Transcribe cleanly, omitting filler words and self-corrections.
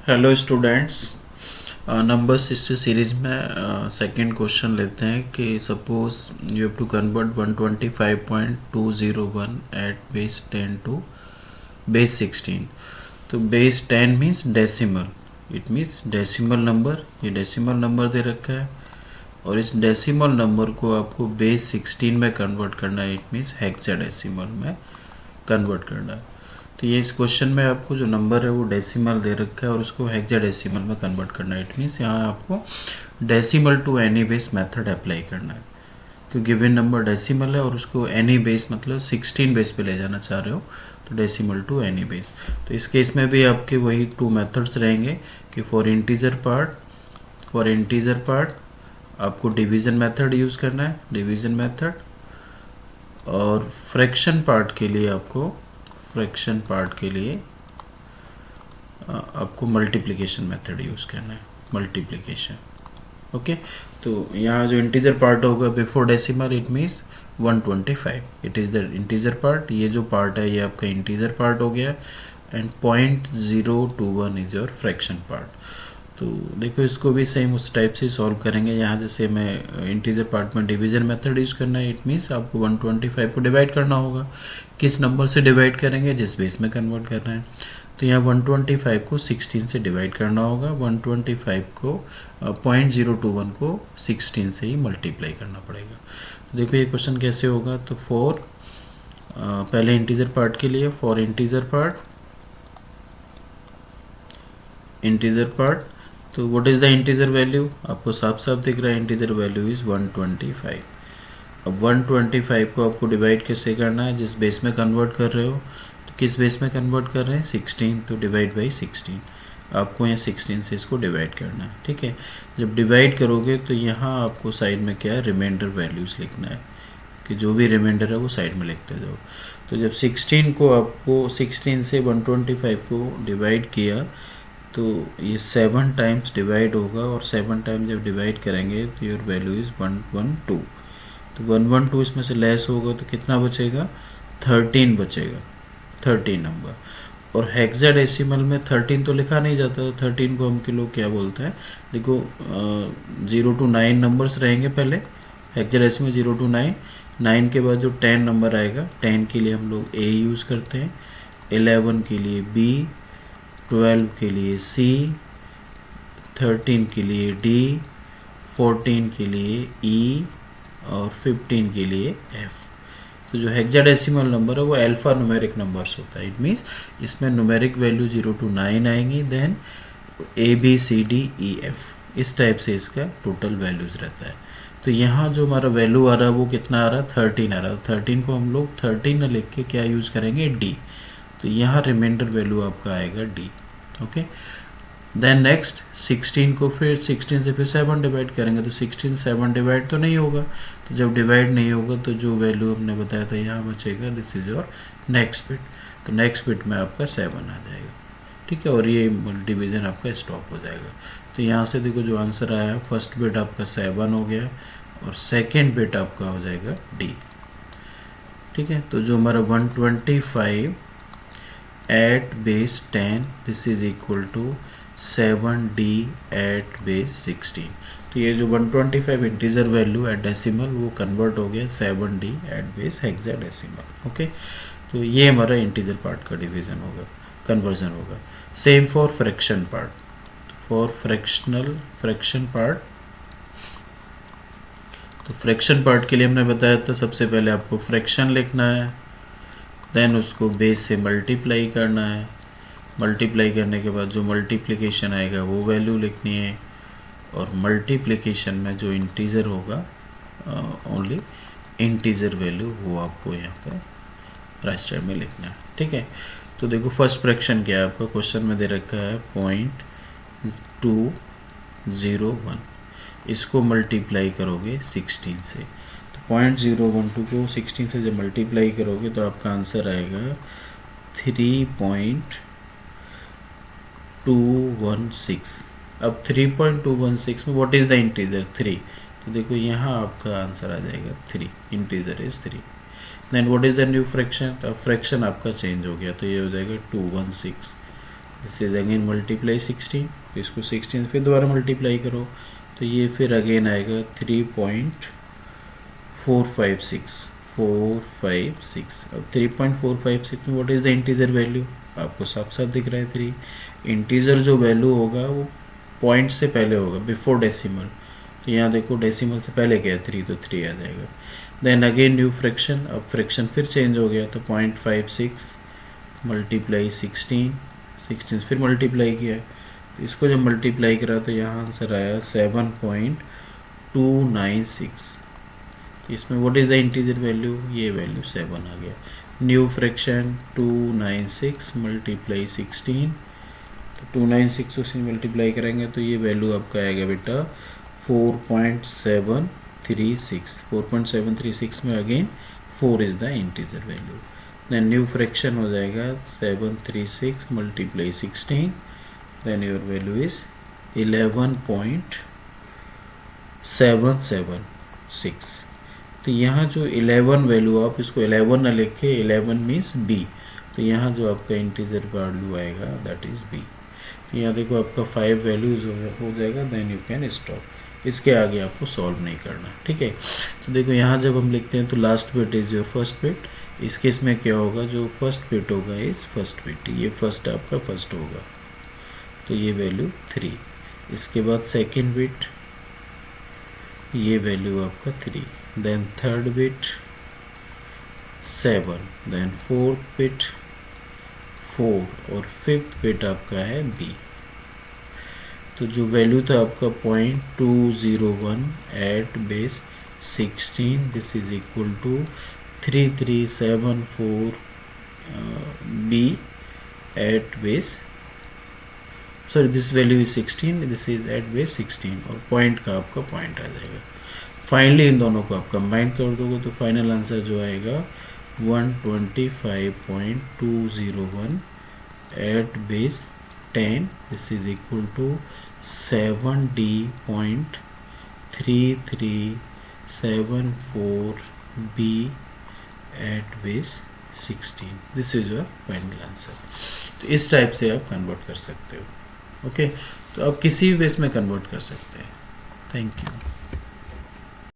Hello students. Number system series में second question लेते हैं कि suppose you have to convert 125.201 at base 10 to base 16। तो base 10 means decimal, it means decimal number, ये decimal number दे रखा है और इस डेसिमल नंबर को आपको बेस 16 में कन्वर्ट करना है, इट मीन्स हेक्साडेसिमल में कन्वर्ट करना है। तो ये इस क्वेश्चन में आपको जो नंबर है वो डेसिमल दे रखा है और उसको हेक्साडेसिमल में कन्वर्ट करना है। इट मीन्स यहाँ आपको decimal to any base method apply करना है, क्योंकि गिवन नंबर डेसिमल है और उसको एनी बेस मतलब 16 बेस पे ले जाना चाह रहे हो, तो डेसिमल टू एनी बेस। तो इस केस में भी आपके वही टू मेथड्स रहेंगे कि फॉर इंटीजर पार्ट आपको डिवीज़न मेथड यूज़ करना है, डिवीज़न मेथड, और फ्रैक्शन पार्ट के लिए आपको मल्टीप्लिकेशन मेथड यूज़ करना है, मल्टीप्लिकेशन। ओके, तो यहाँ जो इंटीजर पार्ट होगा before decimal it means 125, it is the integer part. ये जो पार्ट है ये आपका इंटीजर पार्ट हो गया and 0.021 is your fraction part. तो देखो इसको भी सेम उस टाइप से सॉल्व करेंगे। यहाँ जैसे मैं इंटीजर पार्ट में डिवीजन मेथड यूज़ करना है, इट मीन्स आपको 125 को डिवाइड करना होगा। किस नंबर से डिवाइड करेंगे? जिस बेस में कन्वर्ट करना है। तो यहाँ 125 को 16 से डिवाइड करना होगा, 125 को 0.021 को 16 से ही मल्टीप्लाई करना पड़ेगा। तो देखो ये क्वेश्चन कैसे होगा। तो फॉर पहले इंटीजर पार्ट के लिए, फॉर इंटीजर पार्ट तो what is the integer value? आपको साफ साफ दिख रहा है, इंटीजर वैल्यू इज़ 125। अब 125 को आपको डिवाइड कैसे करना है? जिस बेस में कन्वर्ट कर रहे हो, तो किस बेस में कन्वर्ट कर रहे हैं? 16, तो डिवाइड बाई 16। आपको यहाँ 16 से इसको डिवाइड करना है, ठीक है। जब डिवाइड करोगे तो यहाँ आपको साइड में क्या है, रिमाइंडर वैल्यूज़ लिखना है, कि जो भी रिमाइंडर है वो साइड में लिखते जाओ। तो जब 16 को आपको 16 से 125 को डिवाइड किया तो ये 7 टाइम्स डिवाइड होगा और 7 टाइम्स जब डिवाइड करेंगे तो योर वैल्यू इज़ 112। तो 112 इसमें से लेस होगा तो कितना बचेगा? 13 बचेगा, 13 नंबर। और हेक्साडेसिमल में 13 तो लिखा नहीं जाता, तो 13 को हम के लोग क्या बोलते हैं? देखो 0 to 9 नंबर्स रहेंगे पहले हेक्साडेसिमल, 0 to 9। 9 के बाद जो 10 नंबर आएगा, 10 के लिए हम लोग A यूज़ करते हैं, 11 के लिए B, 12 के लिए C, 13 के लिए D, 14 के लिए E और 15 के लिए F। तो जो हेक्साडेसिमल नंबर है वो अल्फा न्यूमेरिक नंबर्स होता है। इट मीन्स इसमें न्यूमेरिक वैल्यू 0 to 9 आएंगी, देन ABCDEF, इस टाइप से इसका टोटल वैल्यूज़ रहता है। तो यहाँ जो हमारा वैल्यू आ रहा है वो कितना आ रहा है? 13 आ रहा है। 13 को हम लोग 13 लिख के क्या यूज़ करेंगे? D। तो यहाँ रिमाइंडर वैल्यू आपका आएगा D। ओके, देन नेक्स्ट 16 को फिर 16 से फिर 7 डिवाइड करेंगे, तो 16 7 डिवाइड तो नहीं होगा। तो जब डिवाइड नहीं होगा तो जो वैल्यू हमने बताया था यहाँ बचेगा, this is your next bit. तो नेक्स्ट बिट में आपका 7 आ जाएगा, ठीक है, और ये डिवीज़न आपका स्टॉप हो जाएगा। तो यहाँ से देखो जो आंसर आया, फर्स्ट बिट आपका 7 हो गया और सेकेंड बिट आपका हो जाएगा D, ठीक है। तो जो हमारा 125 at base 10 this is equal to 7D at base 16। तो ये जो 125 इंटीजर वैल्यू एट डेसिमल वो कन्वर्ट हो गया 7D at base hexadecimal. Okay, तो ये हमारा इंटीजर पार्ट का डिवीजन होगा, कन्वर्जन होगा। Same for fraction part, for fraction part. तो फ्रैक्शन पार्ट के लिए हमने बताया था सबसे पहले आपको फ्रैक्शन लिखना है, देन उसको बेस से मल्टीप्लाई करना है, मल्टीप्लाई करने के बाद जो मल्टीप्लिकेशन आएगा वो वैल्यू लिखनी है, और मल्टीप्लिकेशन में जो इंटीजर होगा ओनली इंटीजर वैल्यू वो आपको यहाँ पर राइट साइड में लिखना है, ठीक है। तो देखो फर्स्ट फ्रैक्शन क्या है आपका, क्वेश्चन में दे रखा है 0.201, इसको मल्टीप्लाई करोगे 16 से। तो 0.012 को 16 से जब मल्टीप्लाई करोगे तो आपका आंसर आएगा 3.216। अब 3.216 में व्हाट इज़ द इंटीजर? 3। तो देखो यहाँ आपका आंसर आ जाएगा 3, integer is 3। Then what is the new fraction? अब फ्रैक्शन आपका चेंज हो गया, तो ये हो जाएगा 216 दिस इज अगेन मल्टीप्लाई 16, तो इसको 16 फिर दोबारा मल्टीप्लाई करो, तो ये फिर अगेन आएगा 3.456 अब 3.456 में what is the integer value, आपको साफ साफ दिख रहा है 3। इंटीजर जो वैल्यू होगा वो पॉइंट से पहले होगा, बिफोर डेसिमल, तो यहाँ देखो डेसिमल से पहले क्या है 3, तो 3 आ जाएगा। देन अगेन न्यू फ्रैक्शन, अब फ्रैक्शन फिर चेंज हो गया, तो 0.56 मल्टीप्लाई 16 फिर मल्टीप्लाई किया, तो इसको जब मल्टीप्लाई करा तो यहाँ आंसर आया 7.296। तो इसमें what is the integer value, ये वैल्यू 7 आ गया। न्यू फ्रैक्शन 296 मल्टीप्लाई 16, तो 296 उसे मल्टीप्लाई करेंगे तो ये वैल्यू आपका आएगा बेटा 4.736 में again 4 is the integer value. Then new fraction हो जाएगा 736 multiply 16, then your value is 11.776। तो यहाँ जो 11 वैल्यू, आप इसको 11 ना लिखे, 11 मीन्स बी, तो यहाँ जो आपका इंटीजर वैल्यू आएगा दैट इज़ बी। तो यहाँ देखो आपका 5 वैल्यूज हो जाएगा, देन यू कैन स्टॉप, इसके आगे आपको सॉल्व नहीं करना, ठीक है। तो देखो यहाँ जब हम लिखते हैं तो last bit is your first bit, इस केस में क्या होगा, जो फर्स्ट बिट होगा इज फर्स्ट बिट, ये फर्स्ट आपका फर्स्ट होगा, तो ये वैल्यू 3। इसके बाद सेकंड बिट, ये वैल्यू आपका 3, then third bit 7, then fourth bit 4 और फिफ्थ बिट आपका है बी। तो जो वैल्यू था आपका 0.201 at base 16, this is equal to 3374 B at base, sorry this value is 16, this is at base 16, और पॉइंट का आपका पॉइंट आ जाएगा। फाइनली इन दोनों को आप कंबाइन कर दोगे तो फाइनल आंसर जो आएगा 125.201 at base 10, this is equal to 7D.3374 B at base 16, this is your final answer. तो इस टाइप से आप कन्वर्ट कर सकते हो, ओके। तो आप किसी भी बेस में कन्वर्ट कर सकते हैं। Thank you.